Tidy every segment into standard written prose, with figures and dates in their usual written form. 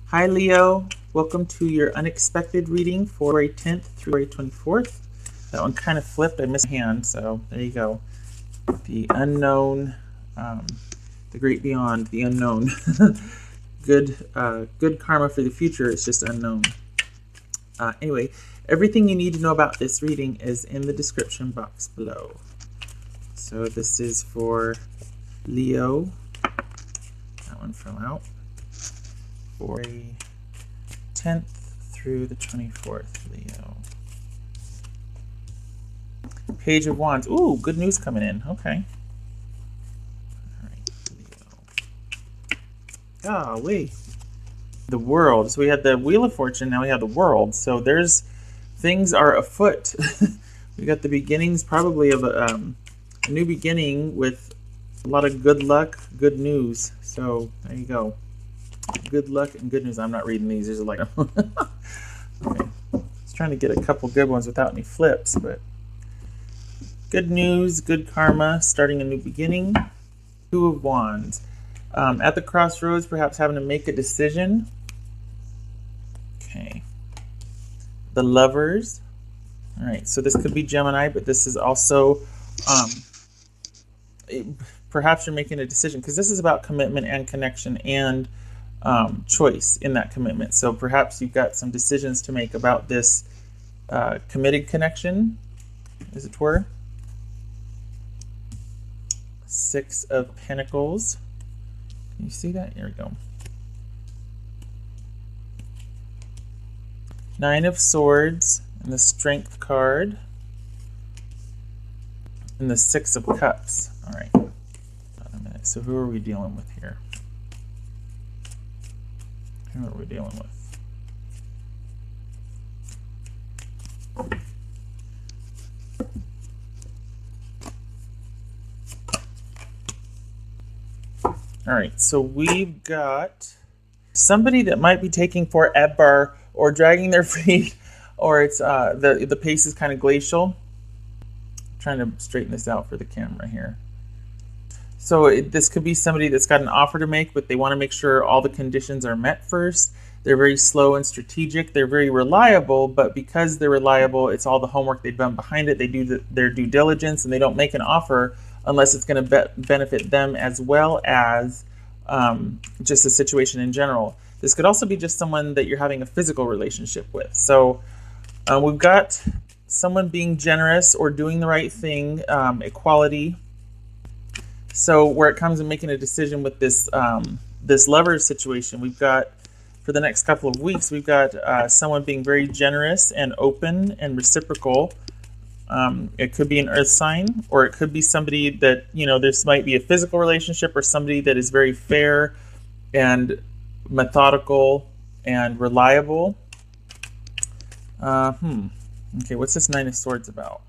Hi Leo, welcome to your unexpected reading for February 10th through February 24th. That one kind of flipped, I missed a hand, so there you go. The unknown, the great beyond, the unknown. Good karma for the future, it's just unknown. Anyway, everything you need to know about this reading is in the description box below. So this is for Leo. That one fell out. For the 10th through the 24th, Leo. Page of Wands. Ooh, good news coming in. Okay. All right, Leo. Golly. The World. So we had the Wheel of Fortune, now we have the World. So things are afoot. We got the beginnings probably of a new beginning with a lot of good luck, good news. So there you go. Good luck and good news. I'm not reading these. There's like okay. I was trying to get a couple good ones without any flips, but good news, good karma, starting a new beginning. Two of Wands. At the crossroads, perhaps having to make a decision. Okay. The Lovers. All right, so this could be Gemini, but this is also perhaps you're making a decision because this is about commitment and connection and choice in that commitment. So perhaps you've got some decisions to make about this committed connection, as it were. Six of Pentacles. Can you see that? Here we go. Nine of Swords and the Strength card. And the Six of Cups. All right. Hold on a minute. So who are we dealing with here? Who are we dealing with? All right, so we've got somebody that might be taking forever or dragging their feet, or it's the pace is kind of glacial. I'm trying to straighten this out for the camera here. So this could be somebody that's got an offer to make, but they want to make sure all the conditions are met first. They're very slow and strategic. They're very reliable, but because they're reliable, it's all the homework they've done behind it. They do their due diligence, and they don't make an offer unless it's going to benefit them as well as just the situation in general. This could also be just someone that you're having a physical relationship with. So we've got someone being generous or doing the right thing, equality. So where it comes to making a decision with this this lover situation, we've got, for the next couple of weeks, we've got someone being very generous and open and reciprocal. It could be an earth sign, or it could be somebody that, this might be a physical relationship, or somebody that is very fair and methodical and reliable. Okay, what's this Nine of Swords about?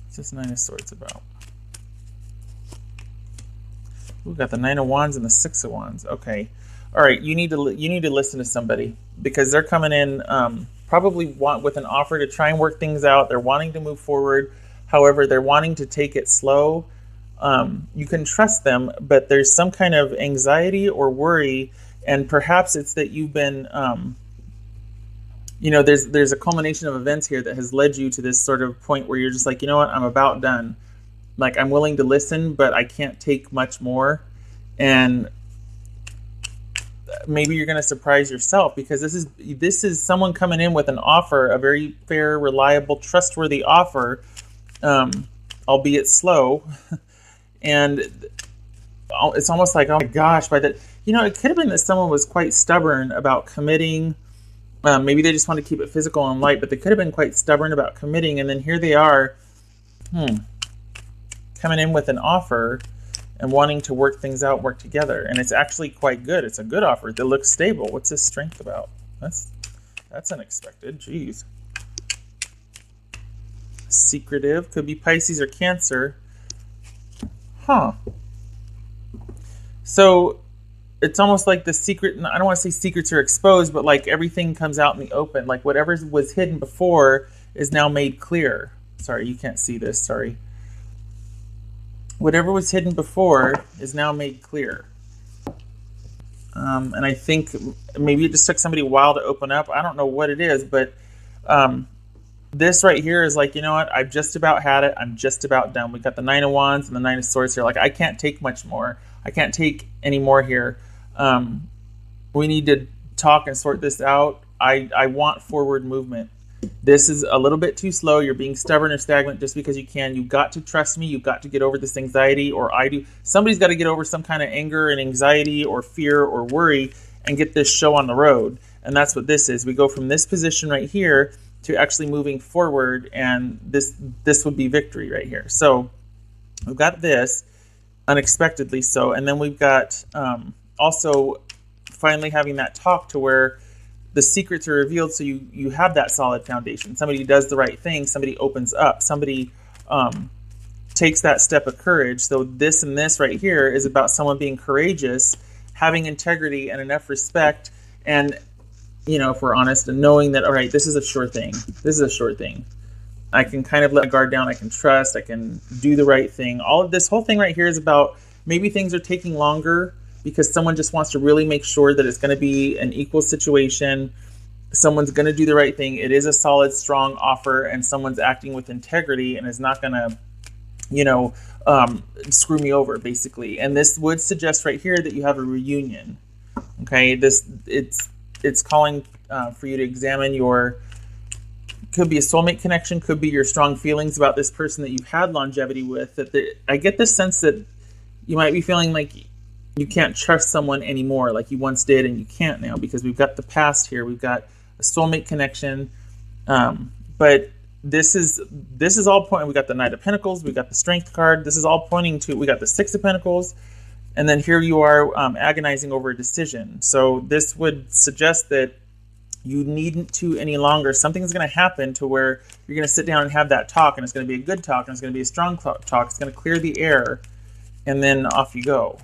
What's this Nine of Swords about? We've got the Nine of Wands and the Six of Wands. Okay. All right, you need to listen to somebody because they're coming in probably with an offer to try and work things out. They're wanting to move forward. However, they're wanting to take it slow. You can trust them, but there's some kind of anxiety or worry, and perhaps it's that you've been there's a culmination of events here that has led you to this sort of point where you're just like, you know what, I'm about done. Like, I'm willing to listen, but I can't take much more. And maybe you're going to surprise yourself because this is someone coming in with an offer, a very fair, reliable, trustworthy offer, albeit slow. And it's almost like, oh my gosh, it could have been that someone was quite stubborn about committing. Maybe they just want to keep it physical and light, but they could have been quite stubborn about committing. And then here they are, coming in with an offer and wanting to work things out, work together. And it's actually quite good. It's a good offer. It looks stable. What's this Strength about? That's unexpected. Jeez. Secretive. Could be Pisces or Cancer. So it's almost like the secret, I don't want to say secrets are exposed, but like everything comes out in the open. Like whatever was hidden before is now made clear. Sorry, you can't see this. Sorry. Whatever was hidden before is now made clear. And I think maybe it just took somebody a while to open up. I don't know what it is, but this right here is like, you know what? I've just about had it. I'm just about done. We got the Nine of Wands and the Nine of Swords here. Like, I can't take much more. I can't take any more here. We need to talk and sort this out. I want forward movement. This is a little bit too slow. You're being stubborn or stagnant just because you can. You've got to trust me. You've got to get over this anxiety, or I do. Somebody's got to get over some kind of anger and anxiety or fear or worry and get this show on the road. And that's what this is. We go from this position right here to actually moving forward, and this would be victory right here. So we've got this unexpectedly so, and then we've got also finally having that talk to where the secrets are revealed, so you have that solid foundation. Somebody does the right thing. Somebody opens up. Somebody takes that step of courage. So this and this right here is about someone being courageous, having integrity and enough respect, and, you know, if we're honest, and knowing that, all right, this is a sure thing. This is a sure thing. I can kind of let my guard down. I can trust. I can do the right thing. All of this whole thing right here is about maybe things are taking longer because someone just wants to really make sure that it's going to be an equal situation. Someone's going to do the right thing. It is a solid, strong offer, and someone's acting with integrity and is not going to, you know, screw me over, basically. And this would suggest right here that you have a reunion. Okay, it's calling for you to examine your, could be a soulmate connection, could be your strong feelings about this person that you've had longevity with. I get this sense that you might be feeling like you can't trust someone anymore like you once did, and you can't now because we've got the past here. We've got a soulmate connection, but this is all pointing. We got the Knight of Pentacles, we got the Strength card. This is all pointing to, we got the Six of Pentacles, and then here you are agonizing over a decision. So this would suggest that you needn't to any longer. Something's going to happen to where you're going to sit down and have that talk, and it's going to be a good talk, and it's going to be a strong talk. It's going to clear the air, and then off you go.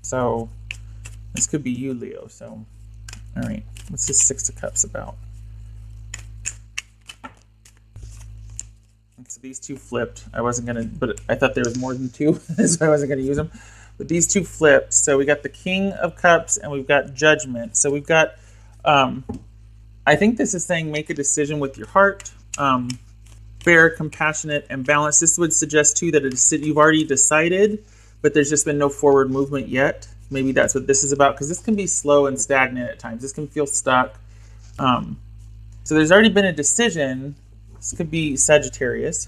So this could be you, Leo. So, all right, what's this Six of Cups about? So these two flipped. I wasn't gonna, but I thought there was more than two, so I wasn't gonna use them. But these two flipped. So we got the King of Cups and we've got Judgment. So we've got, I think this is saying make a decision with your heart, fair, compassionate, and balanced. This would suggest too that you've already decided, but there's just been no forward movement yet. Maybe that's what this is about, because this can be slow and stagnant at times. This can feel stuck. So there's already been a decision. This could be Sagittarius.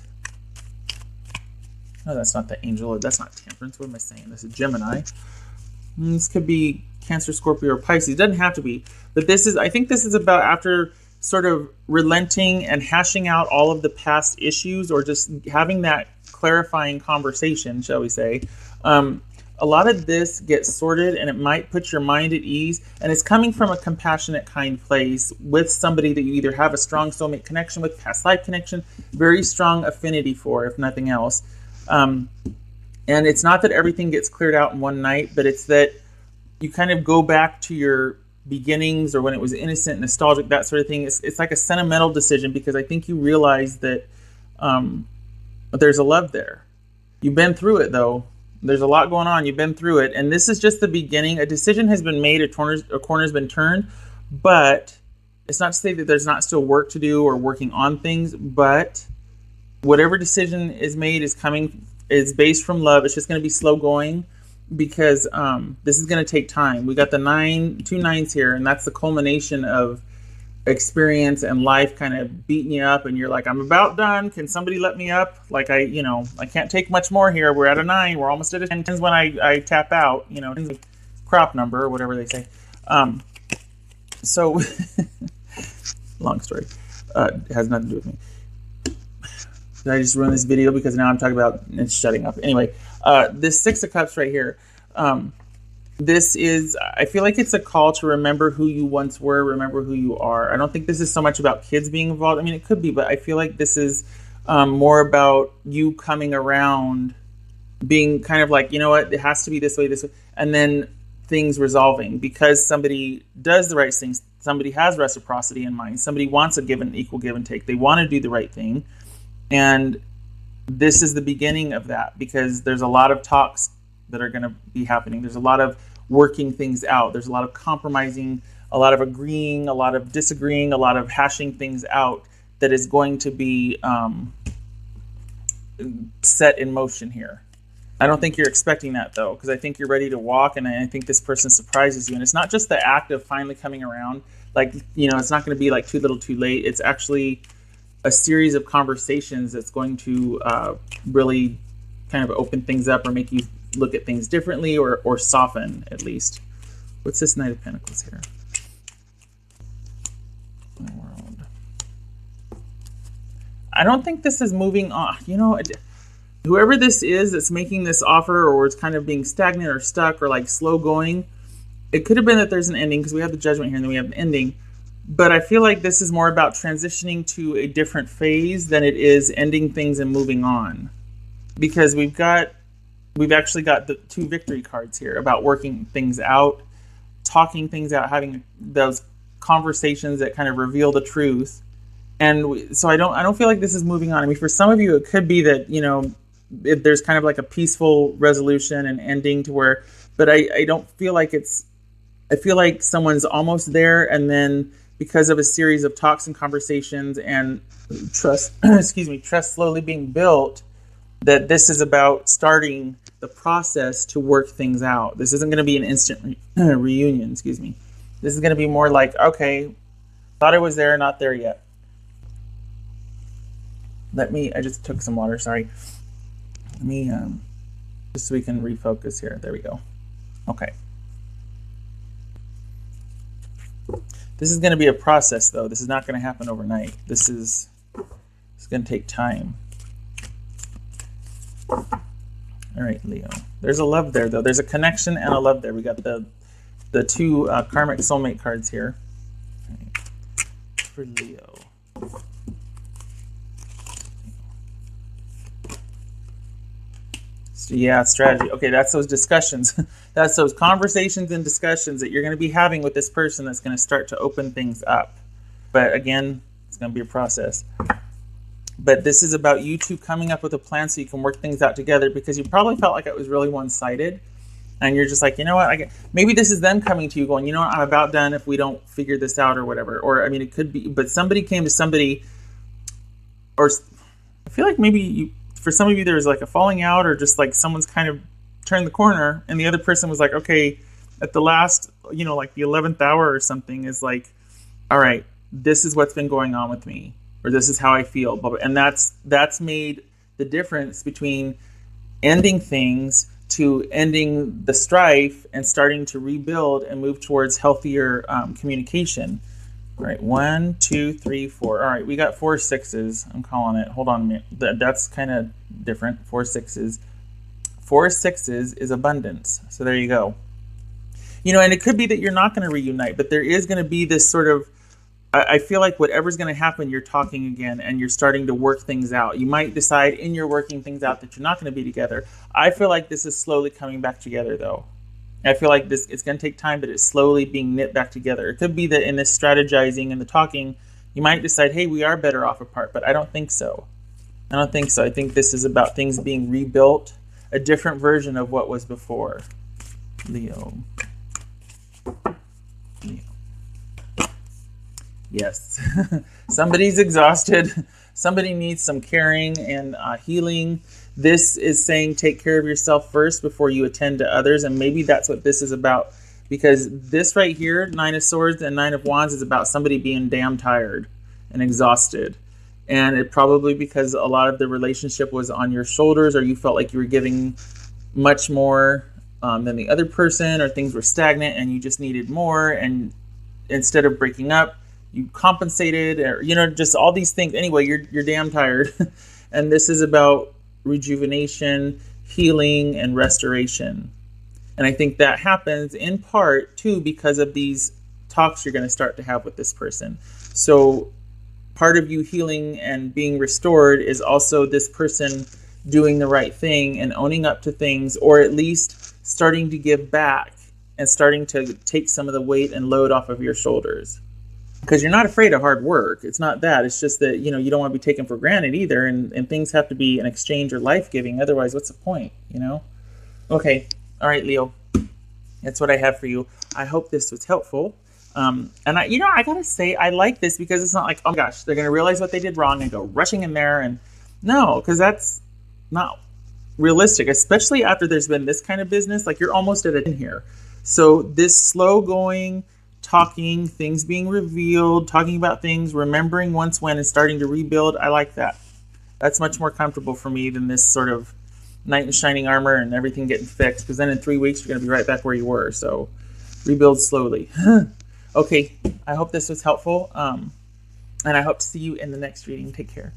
No, that's not the angel. That's not Temperance. What am I saying? This is Gemini. This could be Cancer, Scorpio, or Pisces. It doesn't have to be. But I think this is about after sort of relenting and hashing out all of the past issues, or just having that clarifying conversation, shall we say. A lot of this gets sorted, and it might put your mind at ease, and it's coming from a compassionate, kind place with somebody that you either have a strong soulmate connection with, past life connection, very strong affinity for, if nothing else. And it's not that everything gets cleared out in one night, but it's that you kind of go back to your beginnings, or when it was innocent, nostalgic, that sort of thing. It's like a sentimental decision, because I think you realize that there's a love there. You've been through it, though. There's a lot going on. You've been through it. And this is just the beginning. A decision has been made. A corner's been turned. But it's not to say that there's not still work to do or working on things. But whatever decision is made is based from love. It's just going to be slow going, because this is going to take time. We got the two nines here, and that's the culmination of experience and life kind of beating you up, and you're like, I'm about done. Can somebody let me up? Like, I can't take much more here. We're at a 9. We're almost at a 10. When I tap out, crop number or whatever they say. So long story. It has nothing to do with me. Did I just ruin this video because now I'm talking about it's shutting up? Anyway, this Six of Cups right here. I feel like it's a call to remember who you once were, remember who you are. I don't think this is so much about kids being involved. I mean, it could be, but I feel like this is more about you coming around, being kind of like, you know what, it has to be this way, and then things resolving because somebody does the right things. Somebody has reciprocity in mind. Somebody wants equal give and take. They want to do the right thing. And this is the beginning of that, because there's a lot of talks that are going to be happening. There's a lot of working things out. There's a lot of compromising, a lot of agreeing, a lot of disagreeing, a lot of hashing things out that is going to be set in motion here. I don't think you're expecting that, though, because I think you're ready to walk, and I think this person surprises you. And it's not just the act of finally coming around. Like, you know, it's not going to be like too little too late. It's actually a series of conversations that's going to really kind of open things up or make you look at things differently, or soften, at least. What's this Knight of Pentacles here? The world. I don't think this is moving on. You know, whoever this is that's making this offer, or it's kind of being stagnant or stuck or like slow going, it could have been that there's an ending, because we have the Judgment here and then we have an ending. But I feel like this is more about transitioning to a different phase than it is ending things and moving on. Because we've actually got the 2 victory cards here about working things out, talking things out, having those conversations that kind of reveal the truth. And so I don't feel like this is moving on. I mean, for some of you, it could be that, you know, there's kind of like a peaceful resolution and ending to where, but I don't feel like I feel like someone's almost there, and then because of a series of talks and conversations and trust, trust slowly being built, that this is about starting the process to work things out. This isn't going to be an instant reunion, This is going to be more like, okay, thought I was there, not there yet. I just took some water, sorry. Let me, just so we can refocus here. There we go. Okay. This is going to be a process, though. This is not going to happen overnight. This is going to take time. All right, Leo. There's a love there, though. There's a connection and a love there. We got the 2 karmic soulmate cards here. All right. For Leo. Yeah, strategy. Okay, that's those discussions. That's those conversations and discussions that you're going to be having with this person that's going to start to open things up. But again, it's going to be a process. But this is about you two coming up with a plan so you can work things out together, because you probably felt like it was really one-sided. And you're just like, you know what? Maybe this is them coming to you going, you know what? I'm about done if we don't figure this out or whatever. Or, I mean, it could be, but somebody came to somebody, or I feel like maybe for some of you, there's like a falling out, or just like someone's kind of turned the corner, and the other person was like, okay, at the last, you know, like the 11th hour or something, is like, all right, this is what's been going on with me, or this is how I feel. And that's made the difference between ending things to ending the strife and starting to rebuild and move towards healthier communication. All right, 1, 2, 3, 4. All right, we got 4 6s. I'm calling it. Hold on a minute. That's kind of different. 4 6s. 4 6s is abundance. So there you go. You know, and it could be that you're not going to reunite, but there is going to be this sort of, I feel like whatever's going to happen, you're talking again and you're starting to work things out. You might decide in your working things out that you're not going to be together. I feel like this is slowly coming back together, though. I feel like it's going to take time, but it's slowly being knit back together. It could be that in this strategizing and the talking, you might decide, hey, we are better off apart, but I don't think so. I think this is about things being rebuilt, a different version of what was before. Leo. Yes. Somebody's exhausted. Somebody needs some caring and healing. This is saying take care of yourself first before you attend to others. And maybe that's what this is about. Because this right here, 9 of Swords and 9 of Wands, is about somebody being damn tired and exhausted. And it probably because a lot of the relationship was on your shoulders, or you felt like you were giving much more than the other person, or things were stagnant and you just needed more. And instead of breaking up, you compensated, or, you know, just all these things. Anyway, you're damn tired. And this is about rejuvenation, healing, and restoration. And I think that happens in part, too, because of these talks you're going to start to have with this person. So part of you healing and being restored is also this person doing the right thing and owning up to things, or at least starting to give back and starting to take some of the weight and load off of your shoulders. Because you're not afraid of hard work. It's not that. It's just that, you know, you don't want to be taken for granted either. And things have to be an exchange or life-giving. Otherwise, what's the point, you know? Okay. All right, Leo. That's what I have for you. I hope this was helpful. And I gotta say, I like this because it's not like, oh my gosh, they're gonna realize what they did wrong and go rushing in there. And no, because that's not realistic, especially after there's been this kind of business. Like, you're almost at it in here. So this slow going, talking, things being revealed, talking about things, remembering once when and starting to rebuild, I like that. That's much more comfortable for me than this sort of knight in shining armor and everything getting fixed, because then in 3 weeks you're going to be right back where you were. So rebuild slowly. Okay, I hope this was helpful, and I hope to see you in the next reading. Take care.